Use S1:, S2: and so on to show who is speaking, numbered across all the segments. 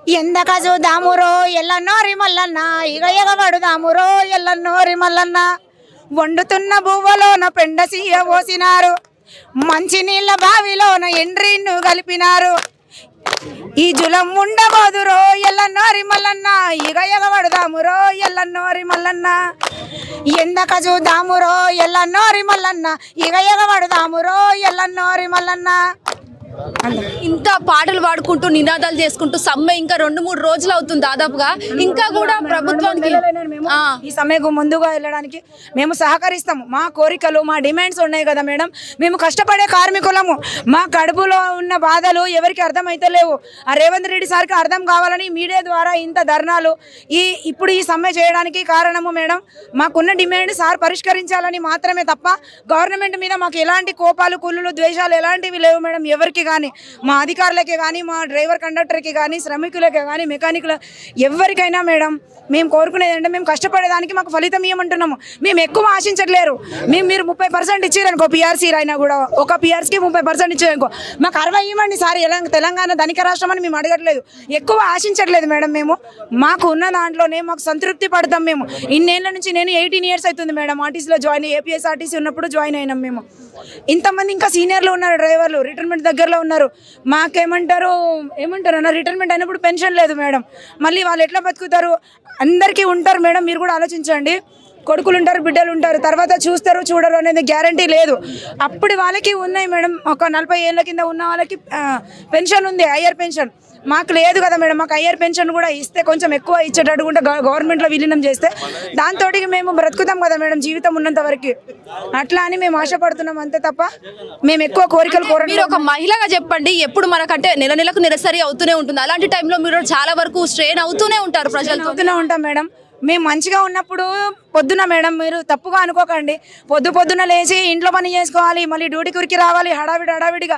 S1: ఎందక చూద్దామురో ఎల్లన్నోరి మల్లన్న ఇగ ఎగబడుదామురో ఎల్లన్నోరి మల్లన్న వండుతున్న బువ్వలోన పెండసీయ పోసినారు మంచినీళ్ళ బావిలోన ఎండ్రిన్ను కలిపినారు ఈ జులం ఉండబోదురో ఎల్లన్నోరి మల్లన్న ఇగ ఎగబడుదామురో ఎల్లన్నోరి మల్లన్న ఎందక చూద్దామురో ఎల్లన్నోరి మల్లన్న ఇగ ఎగబడుదామురో ఎల్లన్నోరి మల్లన్న.
S2: ఇంత పాటలు పాడుకుంటూ నినాదాలు చేసుకుంటూ సమ్మె ఇంకా 2-3 రోజులు అవుతుంది దాదాపుగా. ఇంకా కూడా ప్రభుత్వానికి
S1: ఈ సమ్మెకు ముందుగా వెళ్ళడానికి మేము సహకరిస్తాము. మా కోరికలు మా డిమాండ్స్ ఉన్నాయి కదా మేడం. మేము కష్టపడే కార్మికులము. మా కడుపులో ఉన్న బాధలు ఎవరికి అర్థమైతలేవు. ఆ రేవంత్ రెడ్డి సార్కి అర్థం కావాలని మీడియా ద్వారా ఇంత ధర్నాలు ఇప్పుడు ఈ సమ్మె చేయడానికి కారణము మేడం. మాకున్న డిమాండ్ సార్ పరిష్కరించాలని మాత్రమే తప్ప గవర్నమెంట్ మీద మాకు ఎలాంటి కోపాలు కుళ్ళులు ద్వేషాలు ఎలాంటివి లేవు మేడం. ఎవరికి కానీ మా అధికారులకే కానీ మా డ్రైవర్ కండక్టర్కి కానీ శ్రమికులకే కానీ మెకానికుల ఎవరికైనా మేడం మేము కోరుకునేది అంటే మేము కష్టపడేదానికి మాకు ఫలితం ఇవ్వమంటున్నాము. మేము ఎక్కువ ఆశించట్లేరు. మీరు 30% ఇచ్చారనుకో పిఆర్సీ అయినా కూడా ఒక పిఆర్సీకి 30% ఇచ్చారనుకో మాకు 60 ఇవ్వండి సార్. తెలంగాణ ధనిక రాష్ట్రం అని మేము అడగట్లేదు. ఎక్కువ ఆశించట్లేదు మేడం. మేము మాకు ఉన్న దాంట్లోనే మాకు సంతృప్తి పడతాం. మేము ఇన్నేళ్ల నుంచి నేను 18 years అవుతుంది మేడం ఆర్టీసీలో జాయిన్ ఏపీఎస్ఆర్టీసీ ఉన్నప్పుడు జాయిన్ అయినాం మేము. ఇంతమంది ఇంకా సీనియర్లు ఉన్నారు డ్రైవర్లు రిటైర్మెంట్ దగ్గరలో ఉన్నారు. మాకేమంటారు అన్న రిటైర్మెంట్ అయినప్పుడు పెన్షన్ లేదు మేడం. మళ్ళీ వాళ్ళు ఎట్లా బతుకుతారు? అందరికీ ఉంటారు మేడం. మీరు కూడా ఆలోచించండి. కొడుకులు ఉంటారు బిడ్డలు ఉంటారు తర్వాత చూస్తారు చూడరు అనేది గ్యారంటీ లేదు. అప్పుడు వాళ్ళకి ఉన్నాయి మేడం. ఒక 40 ఏళ్ళ కింద ఉన్న వాళ్ళకి పెన్షన్ ఉంది హయ్యర్ పెన్షన్. మాకు లేదు కదా మేడం. మాకు హయ్యర్ పెన్షన్ కూడా ఇస్తే కొంచెం ఎక్కువ ఇచ్చేటట్టు కూడా గవర్నమెంట్లో విలీనం చేస్తే దాంతో మేము బ్రతుకుతాం కదా మేడం జీవితం ఉన్నంత వరకు. అట్లా అని మేము ఆశపడుతున్నాం అంతే తప్ప మేము ఎక్కువ కోరికలు కోరండి.
S2: మీరు ఒక మహిళగా చెప్పండి, ఎప్పుడు మనకంటే నెలకు నిరసరి అవుతూనే ఉంటుంది. అలాంటి టైంలో మీరు చాలా వరకు స్ట్రెయిన్ అవుతూనే ఉంటారు. ప్రజలు
S1: అవుతూనే ఉంటాం మేడం. మేము మంచిగా ఉన్నప్పుడు పొద్దున మేడం మీరు తప్పుగా అనుకోకండి. పొద్దున లేచి ఇంట్లో పని చేసుకోవాలి, మళ్ళీ డ్యూటీకి ఉరికి రావాలి, హడావిడిగా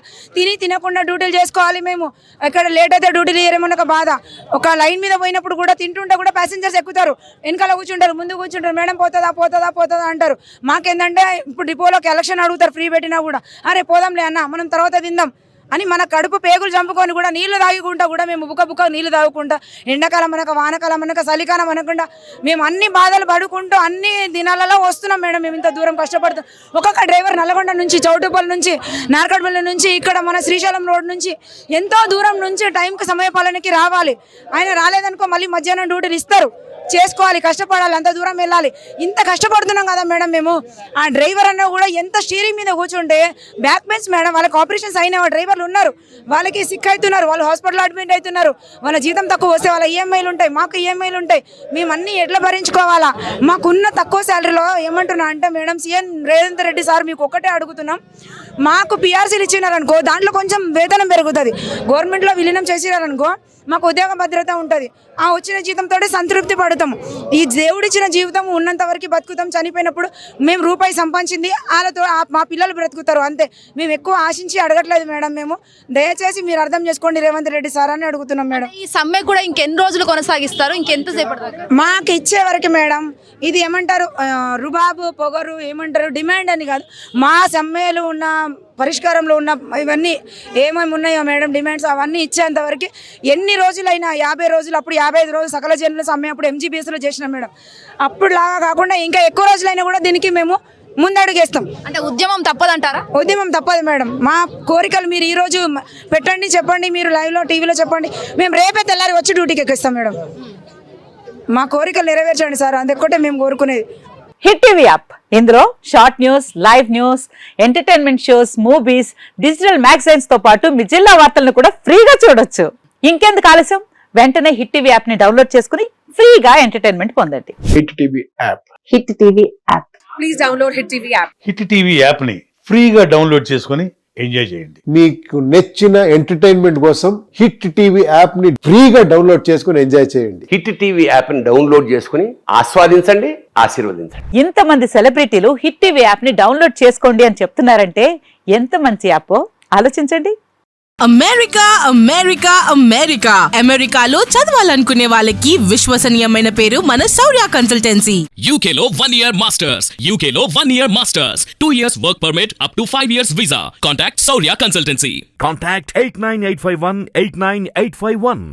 S1: తినకుండా డ్యూటీలు చేసుకోవాలి. మేము ఎక్కడ లేట్ అయితే డ్యూటీలు చేయమని ఒక బాధ. ఒక లైన్ మీద పోయినప్పుడు కూడా తింటుంటే కూడా ప్యాసింజర్స్ ఎక్కుతారు, వెనకాల కూర్చుంటారు, ముందు కూర్చుంటారు. మేడం పోతుందా అంటారు. మాకేందంటే ఇప్పుడు డిపోలోకి ఎలక్షన్ అడుగుతారు ఫ్రీ పెట్టినా కూడా అరే పోదాంలే అన్న మనం తర్వాత తిందాం అని మన కడుపు పేగులు చంపుకొని కూడా నీళ్లు తాగుకుంటా కూడా మేము బుక్క నీళ్లు తాగుకుంటా ఎండాకాలం అనక వానకాలం అనక చలికాలం అనకుండా మేము అన్ని బాధలు పడుకుంటూ అన్ని దినాలలో వస్తున్నాం మేడం. మేము ఇంత దూరం కష్టపడుతాం. ఒక్కొక్క డ్రైవర్ నల్గొండ నుంచి చౌటుపల్లి నుంచి నార్కట్పల్లి నుంచి ఇక్కడ మన శ్రీశైలం రోడ్ నుంచి ఎంతో దూరం నుంచి టైంకి సమయపాలనకి రావాలి. ఆయన రాలేదనుకో మళ్ళీ మధ్యాహ్నం డ్యూటీలు ఇస్తారు, చేసుకోవాలి, కష్టపడాలి, అంత దూరం వెళ్ళాలి. ఇంత కష్టపడుతున్నాం కదా మేడం మేము. ఆ డ్రైవర్ అన్న కూడా ఎంత స్టీరింగ్ మీద కూర్చుంటే బ్యాక్ బెంచ్ మేడం. వాళ్ళకి ఆపరేషన్స్ అయిన డ్రైవర్లు ఉన్నారు, వాళ్ళకి సిక్ అవుతున్నారు, వాళ్ళు హాస్పిటల్ అడ్మిట్ అవుతున్నారు. వాళ్ళ జీతం తక్కువ వస్తే వాళ్ళ ఈఎంఐలు ఉంటాయి, మాకు ఈఎంఐలు ఉంటాయి. మేము అన్నీ ఎట్లా భరించుకోవాలా? మాకున్న తక్కువ శాలరీలో ఏమంటున్నా అంటే madam CM Revanth Reddy sir మీకు ఒక్కటే అడుగుతున్నాం, మాకు పిఆర్సీలు ఇచ్చినారనుకో దాంట్లో కొంచెం వేతనం పెరుగుతుంది. గవర్నమెంట్లో విలీనం చేసినారనుకో మాకు ఉద్యోగ భద్రత ఉంటుంది. ఆ వచ్చిన జీతంతో సంతృప్తి పడతాము. ఈ దేవుడిచ్చిన జీవితం ఉన్నంత వరకు బతుకుతాం. చనిపోయినప్పుడు మేము రూపాయి సంపాదించింది వాళ్ళతో మా పిల్లలు బ్రతుకుతారు అంతే. మేము ఎక్కువ ఆశించి అడగట్లేదు మేడం. మేము దయచేసి మీరు అర్థం చేసుకోండి రేవంత్ రెడ్డి సార్ అని అడుగుతున్నాం మేడం.
S2: ఈ సమ్మె కూడా ఇంకెన్ని రోజులు కొనసాగిస్తారు? ఇంకెంతసేపటి
S1: మాకు ఇచ్చే వరకు మేడం. ఇది ఏమంటారు రుబాబు పొగరు ఏమంటారు డిమాండ్ అని కాదు. మా సమ్మెలు ఉన్న పరిష్కారంలో ఉన్న ఇవన్నీ ఏమేమి ఉన్నాయో మేడం డిమాండ్స్ అవన్నీ ఇచ్చేంత వరకు ఎన్ని రోజులైనా 50 రోజులు అప్పుడు 55 రోజులు సకల జనుల సమ్మె అప్పుడు ఎంజీబీఎస్లో చేసినాం మేడం. అప్పుడు లాగా కాకుండా ఇంకా ఎక్కువ రోజులైనా కూడా దీనికి మేము ముందడుగేస్తాం.
S2: అంటే ఉద్యమం తప్పదంటారా?
S1: ఉద్యమం తప్పదు మేడం. మా కోరికలు మీరు ఈరోజు పెట్టండి, చెప్పండి, మీరు లైవ్లో టీవీలో చెప్పండి, మేము రేపే తెల్లారి వచ్చి డ్యూటీకి ఎక్కిస్తాం మేడం. మా కోరికలు నెరవేర్చండి సార్, అందుకొకటే మేము కోరుకునేది.
S3: హిట్ టీవీ యాప్, ఇందులో short news, live news, entertainment shows, movies, digital magazines తో పాటు మీ జిల్లా వార్తలను కూడా ఫ్రీగా చూడొచ్చు. ఇంకెందుకు ఆలస్యం? వెంటనే హిట్ టీవీ యాప్ ని డౌన్లోడ్ చేసుకుని ఫ్రీగా ఎంటర్టైన్మెంట్ పొందండి.
S4: Hit TV app.
S3: Hit TV app.
S2: Please download hit TV app.
S5: Hit TV app ని ఫ్రీగా డౌన్లోడ్ చేసుకుని ఎంజాయ్ చేయండి.
S4: మీకు నచ్చిన ఎంటర్టైన్మెంట్ కోసం హిట్ టీవీ యాప్ ని ఫ్రీగా డౌన్లోడ్ చేసుకుని ఎంజాయ్ చేయండి.
S6: హిట్ టీవీ యాప్ ని డౌన్లోడ్ చేసుకుని ఆస్వాదించండి, ఆశీర్వదించండి.
S3: ఇంతమంది సెలబ్రిటీలు హిట్ టీవీ యాప్ ని డౌన్లోడ్ చేసుకోండి అని చెప్తున్నారంటే ఎంత మంచి యాప్ ఆలోచించండి.
S7: అమెరికాలో చదవాలనుకునే వాళ్ళకి విశ్వసనీయమైన పేరు మన శౌర్య కన్సల్టెన్సీ.
S8: UK లో 1 year masters, UK లో 1 year masters, 2 years work permit up to 5 years visa. Contact Saurya Consultancy.
S9: Contact 89851 89851.